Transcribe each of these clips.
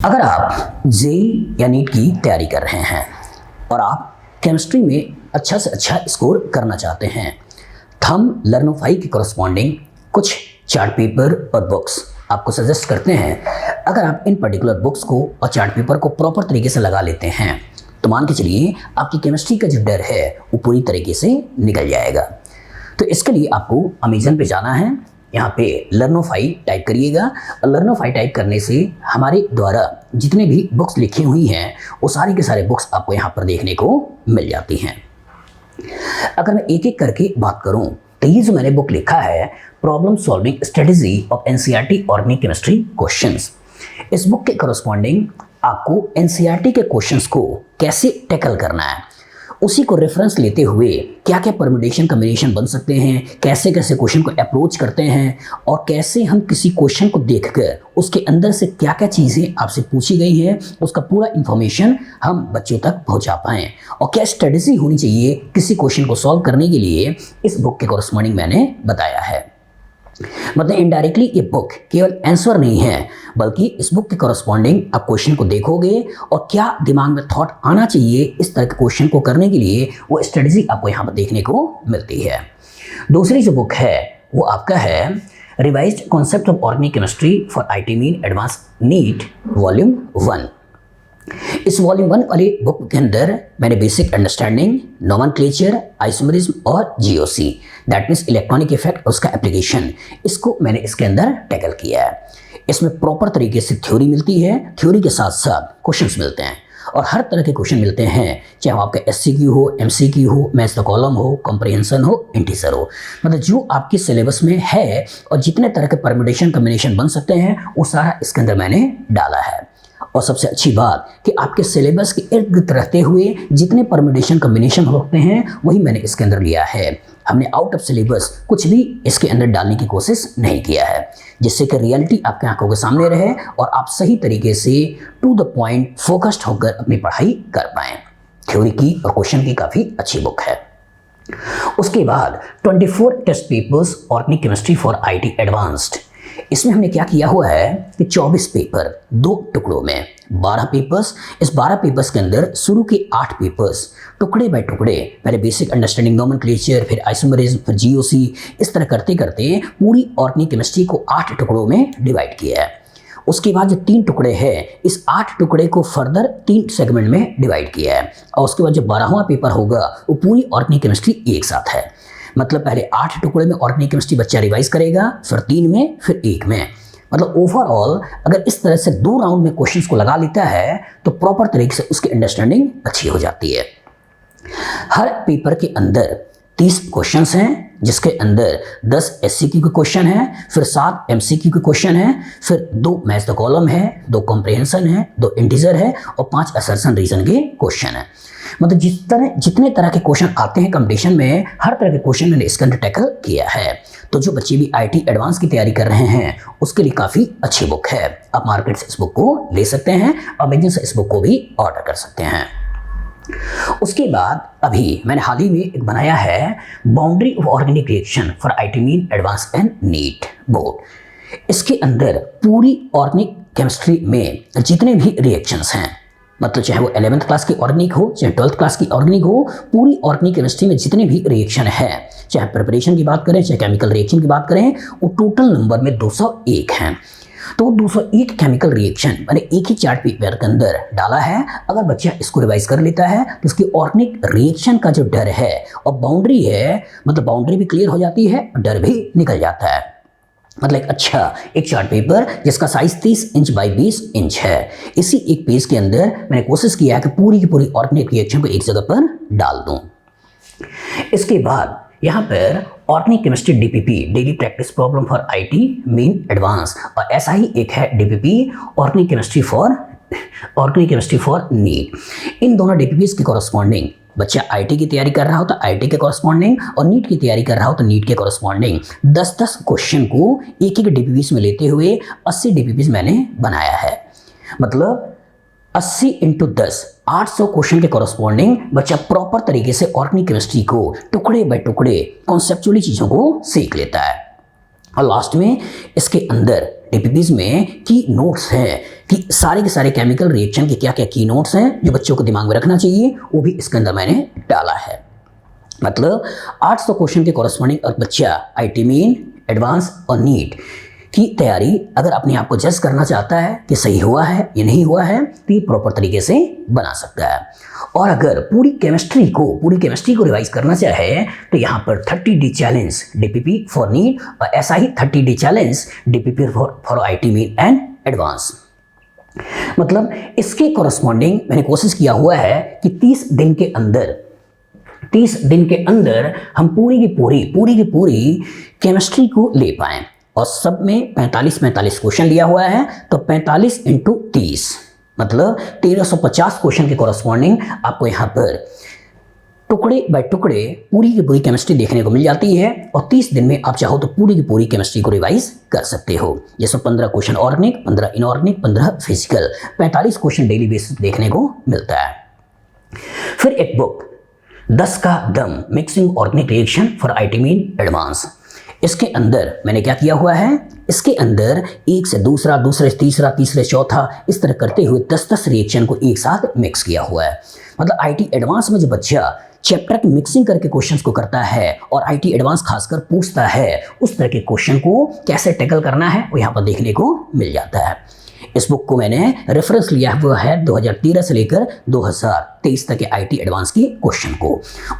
अगर आप जेईई या नीट की तैयारी कर रहे हैं और आप केमिस्ट्री में अच्छा से अच्छा स्कोर करना चाहते हैं तो हम लर्नोफाई के कॉरस्पॉन्डिंग कुछ चार्ट पेपर और बुक्स आपको सजेस्ट करते हैं। अगर आप इन पर्टिकुलर बुक्स को और चार्ट पेपर को प्रॉपर तरीके से लगा लेते हैं तो मान के चलिए आपकी केमिस्ट्री का जो डर है वो पूरी तरीके से निकल जाएगा। तो इसके लिए आपको अमेजन पे जाना है, यहाँ पे लर्नोफाई टाइप करिएगा और लर्नोफाई टाइप करने से हमारे द्वारा जितने भी बुक्स लिखी हुई हैं वो सारी के सारे बुक्स आपको यहाँ पर देखने को मिल जाती हैं। अगर मैं एक एक करके बात करूँ तो ये जो मैंने बुक लिखा है problem solving strategy of NCERT organic chemistry questions, इस बुक के कॉरस्पॉन्डिंग आपको एनसीईआरटी के क्वेश्चंस को कैसे टैकल करना है, उसी को रेफरेंस लेते हुए क्या क्या परम्यूटेशन कॉम्बिनेशन बन सकते हैं, कैसे कैसे क्वेश्चन को अप्रोच करते हैं और कैसे हम किसी क्वेश्चन को देखकर उसके अंदर से क्या क्या चीज़ें आपसे पूछी गई हैं उसका पूरा इन्फॉर्मेशन हम बच्चों तक पहुंचा पाएँ और क्या स्ट्रेटेजी होनी चाहिए किसी क्वेश्चन को सॉल्व करने के लिए, इस बुक के कॉरस्पॉन्डिंग मैंने बताया है। मतलब इनडायरेक्टली ये बुक केवल आंसर नहीं है बल्कि इस बुक के कॉरस्पॉन्डिंग आप क्वेश्चन को देखोगे और क्या दिमाग में थॉट आना चाहिए इस तरह के क्वेश्चन को करने के लिए वो स्ट्रेटजी आपको यहाँ पर देखने को मिलती है। दूसरी जो बुक है वो आपका है revised concept of organic chemistry for IT main advance NEET volume 1। इस वॉल्यूम 1 वाली बुक के अंदर मैंने बेसिक अंडरस्टैंडिंग, नोमेनक्लेचर, आइसोमरिज्म और GOC that means electronic effect और उसका एप्लीकेशन, इसको मैंने इसके अंदर टैकल किया है। इसमें प्रॉपर तरीके से थ्योरी मिलती है, थ्योरी के साथ साथ क्वेश्चंस मिलते हैं और हर तरह के क्वेश्चन मिलते हैं, चाहे वो आपका एससीक्यू हो, एमसीक्यू हो, मैथ्स द कॉलम हो, कॉम्प्रिहेंशन हो, इंटीजर हो, मतलब जो आपके सिलेबस में है और जितने तरह के परम्यूटेशन कॉम्बिनेशन बन सकते हैं वो सारा इसके अंदर मैंने डाला है। और सबसे अच्छी बात कि आपके सिलेबस के इर्द गिर्द रहते हुए जितने परम्यूटेशन कॉम्बिनेशन होते हैं वही मैंने इसके अंदर लिया है। हमने आउट ऑफ सिलेबस कुछ भी इसके अंदर डालने की कोशिश नहीं किया है, जिससे कि रियलिटी आपके आंखों के सामने रहे और आप सही तरीके से टू द पॉइंट फोकस्ड होकर अपनी पढ़ाई कर पाएँ। थ्योरी की और क्वेश्चन की काफ़ी अच्छी बुक है। उसके बाद 24 test papers organic chemistry for IIT advanced, इसमें हमने क्या किया हुआ है कि 24 पेपर 2 टुकड़ों में 12 पेपर्स, इस 12 पेपर्स के अंदर शुरू के 8 पेपर्स टुकड़े बाय टुकड़े पहले बेसिक अंडरस्टैंडिंग, नोमेनक्लेचर, फिर आइसोमरिज्म, फिर जीओसी, इस तरह करते करते पूरी ऑर्गेनिक केमिस्ट्री को 8 टुकड़ों में डिवाइड किया है। उसके बाद जो 3 टुकड़े हैं इस 8 टुकड़े को फर्दर 3 सेगमेंट में डिवाइड किया है और उसके बाद जो 12वां पेपर होगा वो पूरी ऑर्गेनिक केमिस्ट्री एक साथ है। मतलब पहले 8 टुकड़े में ऑर्गेनिक केमिस्ट्री बच्चा रिवाइज करेगा, फिर 3 में, फिर 1 में। मतलब ओवरऑल अगर इस तरह से 2 राउंड में क्वेश्चंस को लगा लेता है तो प्रॉपर तरीके से उसकी अंडरस्टैंडिंग अच्छी हो जाती है। हर पेपर के अंदर 30 क्वेश्चंस हैं जिसके अंदर 10 एससीक्यू के क्वेश्चन हैं, फिर 7 एमसीक्यू के क्वेश्चन हैं, फिर 2 मैथ्स द कॉलम है, 2 कॉम्प्रिहेंशन है, 2 इंटीजर है और 5 असर्शन रीजन के क्वेश्चन है। मतलब जितने तरह के क्वेश्चन आते हैं कंपटीशन में हर तरह के क्वेश्चन मैंने इसके अंदर टैकल किया है। तो जो बच्चे भी आईटी एडवांस की तैयारी कर रहे हैं उसके लिए काफ़ी अच्छी बुक है। आप मार्केट से इस बुक को ले सकते हैं, अमेजन से इस बुक को भी ऑर्डर कर सकते हैं। उसके बाद अभी मैंने हाल ही में एक बनाया है boundary of organic reaction for IT main advance and NEET board. इसके अंदर पूरी ऑर्गेनिक केमिस्ट्री में जितने भी रिएक्शंस हैं, मतलब चाहे वो 11th क्लास की ऑर्गेनिक हो, चाहे 12th क्लास की ऑर्गेनिक हो, पूरी ऑर्गेनिक केमिस्ट्री में जितने भी रिएक्शन है, चाहे प्रिपरेशन की बात करें, चाहे केमिकल रिएक्शन की बात करें, वो टोटल नंबर में 201 हैं। तो 201 केमिकल रिएक्शन मैंने एक ही चार्ट पेपर के अंदर डाला है। अगर बच्चा इसको रिवाइज कर लेता है तो उसकी ऑर्गेनिक रिएक्शन का जो डर है और बाउंड्री है, मतलब बाउंड्री भी क्लियर हो जाती है और डर भी निकल जाता है। मतलब एक चार्ट पेपर जिसका साइज 30 इंच बाई 20 इंच है, इसी एक पेज के अंदर मैंने कोशिश किया है कि पूरी की पूरी ऑर्गेनिक रिएक्शन को एक जगह पर डाल दूं। इसके बाद यहाँ पर organic chemistry DPP daily practice problem for IT main advance और ऐसा ही एक है DPP organic chemistry for NEET. इन दोनों डीपीपीज के कॉरस्पॉन्डिंग बच्चा आईटी की तैयारी कर रहा हो तो आईटी के कॉरस्पॉन्डिंग और नीट की तैयारी कर रहा हो तो नीट के कॉरस्पॉन्डिंग 10-10 क्वेश्चन को एक डीपीपीज में लेते हुए 80 डीपीपीज मैंने बनाया है। मतलब 80 × 10 800 क्वेश्चन के कॉरस्पॉन्डिंग बच्चा प्रॉपर तरीके से ऑर्गेनिक केमिस्ट्री को टुकड़े बाय टुकड़े कॉन्सेप्चुअली चीज़ों को सीख लेता है। और लास्ट में इसके अंदर डीपीपीज में की नोट्स हैं कि सारे के सारे केमिकल रिएक्शन के क्या क्या की नोट्स हैं जो बच्चों को दिमाग में रखना चाहिए, वो भी इसके अंदर मैंने डाला है। मतलब 800 क्वेश्चन के कॉरस्पॉन्डिंग और बच्चा आईटी मेन, एडवांस और नीट की तैयारी अगर अपने आप को जज करना चाहता है कि सही हुआ है या नहीं हुआ है, तो ये प्रॉपर तरीके से बना सकता है। और अगर पूरी केमिस्ट्री को रिवाइज करना चाहे तो यहाँ पर 30D challenge DPP for NEET और ऐसा ही 30D challenge DPP for IT main and advance. मतलब इसके कॉरस्पॉन्डिंग मैंने कोशिश किया हुआ है कि 30 दिन के अंदर हम पूरी की पूरी केमिस्ट्री को ले पाएं। और सब में 45 क्वेश्चन लिया हुआ है, तो 45 × 30 मतलब 1350 क्वेश्चन के कॉरस्पॉन्डिंग आपको यहाँ पर टुकड़े बाय टुकड़े पूरी की पूरी केमिस्ट्री देखने को मिल जाती है। और 30 दिन में आप चाहो तो पूरी की पूरी केमिस्ट्री को रिवाइज कर सकते हो। जैसे 15 question organic, 15 inorganic, 15 physical, 45 question daily basis देखने को मिलता है। फिर एक बुक 10 का दम mixing organic reaction for IT main advance. इसके अंदर मैंने क्या किया हुआ है, इसके अंदर एक से दूसरा, दूसरे से तीसरा, तीसरे से चौथा, इस तरह करते हुए 10 रिएक्शन को एक साथ मिक्स किया हुआ है। मतलब आईटी एडवांस में जो बच्चा चैप्टर की मिक्सिंग करके क्वेश्चंस को करता है और आईटी एडवांस खासकर पूछता है, उस तरह के क्वेश्चन को कैसे टैकल करना है वो यहाँ पर देखने को मिल जाता है। इस बुक को मैंने रेफरेंस लिया हुआ है 2013 से लेकर 2023 तक के आईटी एडवांस की क्वेश्चन को।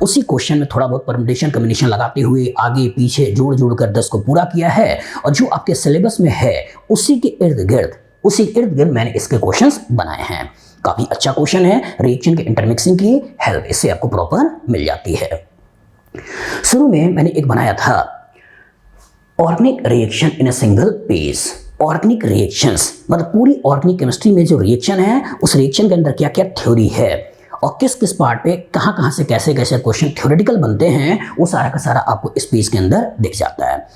उसी क्वेश्चन में थोड़ा बहुत परम्यूटेशन कॉम्बिनेशन लगाते हुए आगे पीछे जोड़ कर 10 को पूरा किया है। और जो आपके सिलेबस में है उसी के इर्द गिर्द मैंने इसके क्वेश्चंस बनाए हैं। काफ़ी अच्छा क्वेश्चन है, रिएक्शन के इंटरमिक्सिंग की हेल्प इससे आपको प्रॉपर मिल जाती है। शुरू में मैंने एक बनाया था organic reaction in a single page. Organic reactions मतलब पूरी ऑर्गेनिक केमिस्ट्री में जो रिएक्शन है उस रिएक्शन के अंदर क्या क्या थ्योरी है और किस किस पार्ट पे कहाँ से कैसे क्वेश्चन थ्योरेटिकल बनते हैं, वो सारा का सारा आपको इस पेज के अंदर दिख जाता है।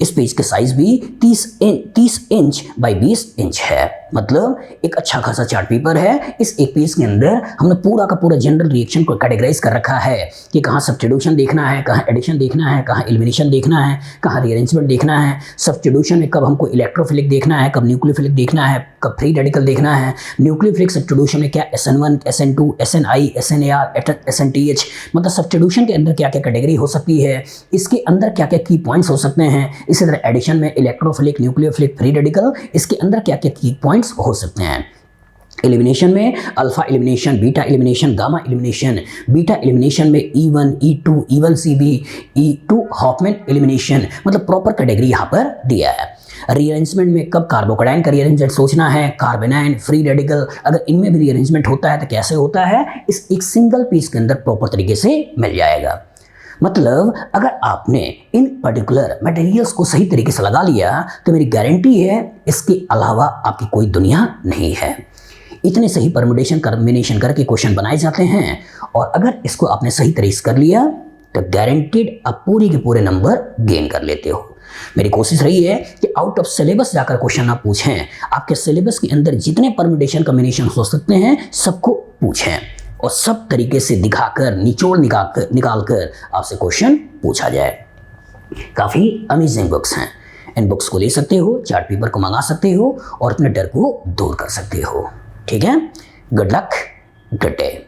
इस पेज के साइज भी 30 इंच बाई 20 इंच है। मतलब एक अच्छा खासा चार्ट पेपर है। इस एक पेज के अंदर हमने पूरा का पूरा जनरल रिएक्शन को कैटेगराइज कर रखा है कि कहाँ सब्स्टिट्यूशन देखना है, कहाँ एडिशन देखना है, कहाँ एलिमिनेशन देखना है, कहाँ रीअरेंजमेंट देखना है। सब्स्टिट्यूशन में कब हमको इलेक्ट्रोफिलिक देखना है, कब न्यूक्लियोफिलिक देखना है, कब फ्री रेडिकल देखना है। न्यूक्लियोफिलिक सब्स्टिट्यूशन में क्या SN1, SN2, SNI, SNAR, SNTH, मतलब सब्स्टिट्यूशन के अंदर क्या क्या कैटेगरी हो सकती है, इसके अंदर क्या क्या की पॉइंट्स हो सकते हैं। इसी तरह एडिशन में इलेक्ट्रोफिलिक, न्यूक्लियोफिलिक, फ्री रेडिकल, इसके अंदर क्या क्या की पॉइंट्स हो सकते हैं। एलिमिनेशन में alpha elimination, beta elimination, gamma elimination. Beta elimination में E1, E2, E1CB, E2 Hofmann elimination, मतलब प्रॉपर कैटेगरी यहाँ पर दिया है। रीअरेंजमेंट में कब कार्बोकेटाइन का रीअरेंजमेंट सोचना है, कार्बेनाइन, फ्री रेडिकल, अगर इनमें भी रीअरेंजमेंट होता है तो कैसे होता है, इस एक सिंगल पीस के अंदर प्रॉपर तरीके से मिल जाएगा। मतलब अगर आपने इन पर्टिकुलर मटेरियल्स को सही तरीके से लगा लिया तो मेरी गारंटी है इसके अलावा आपकी कोई दुनिया नहीं है। इतने सही परम्यूटेशन कॉम्बिनेशन करके क्वेश्चन बनाए जाते हैं और अगर इसको आपने सही तरीके से कर लिया तो गारंटीड आप पूरे के पूरे नंबर गेन कर लेते हो। मेरी कोशिश रही है कि आउट ऑफ सिलेबस जाकर क्वेश्चन आप पूछें, आपके सिलेबस के अंदर जितने परम्यूटेशन कॉम्बिनेशन हो सकते हैं सबको पूछें और सब तरीके से दिखाकर निचोड़ निकाल कर आपसे क्वेश्चन पूछा जाए। काफ़ी अमेजिंग बुक्स हैं। इन बुक्स को ले सकते हो, चार्ट पेपर को मंगा सकते हो और अपने डर को दूर कर सकते हो। ठीक है, गुड लक, गुड डे।